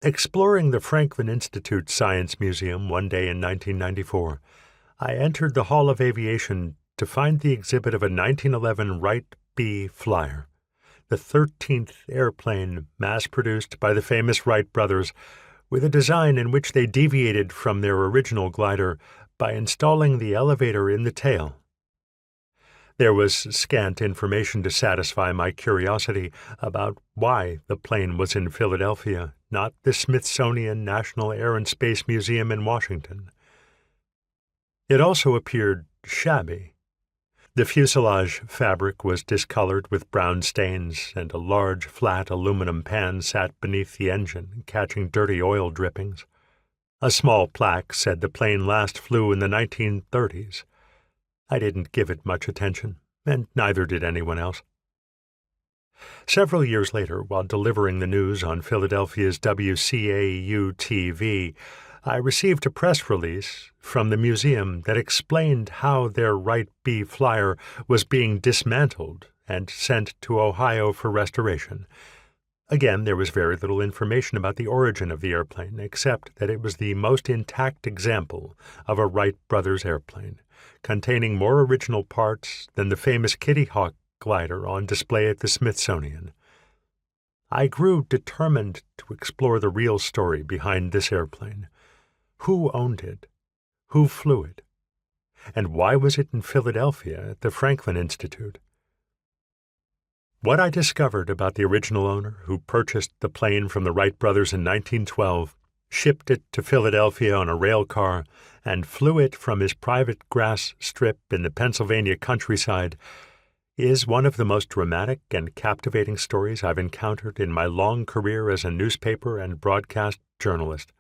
Exploring the Franklin Institute Science Museum one day in 1994, I entered the Hall of Aviation to find the exhibit of a 1911 Wright B Flyer, the 13th airplane mass-produced by the famous Wright Brothers, with a design in which they deviated from their original glider by installing the elevator in the tail. There was scant information to satisfy my curiosity about why the plane was in Philadelphia, not the Smithsonian National Air and Space Museum in Washington. It also appeared shabby. The fuselage fabric was discolored with brown stains, and a large, flat aluminum pan sat beneath the engine, catching dirty oil drippings. A small plaque said the plane last flew in the 1930s. I didn't give it much attention, and neither did anyone else. Several years later, while delivering the news on Philadelphia's WCAU-TV, I received a press release from the museum that explained how their Wright B Flyer was being dismantled and sent to Ohio for restoration. Again, there was very little information about the origin of the airplane, except that it was the most intact example of a Wright Brothers airplane, containing more original parts than the famous Kitty Hawk glider on display at the Smithsonian. I grew determined to explore the real story behind this airplane. Who owned it? Who flew it? And why was it in Philadelphia at the Franklin Institute? What I discovered about the original owner, who purchased the plane from the Wright brothers in 1912, shipped it to Philadelphia on a rail car, and flew it from his private grass strip in the Pennsylvania countryside, is one of the most dramatic and captivating stories I've encountered in my long career as a newspaper and broadcast journalist.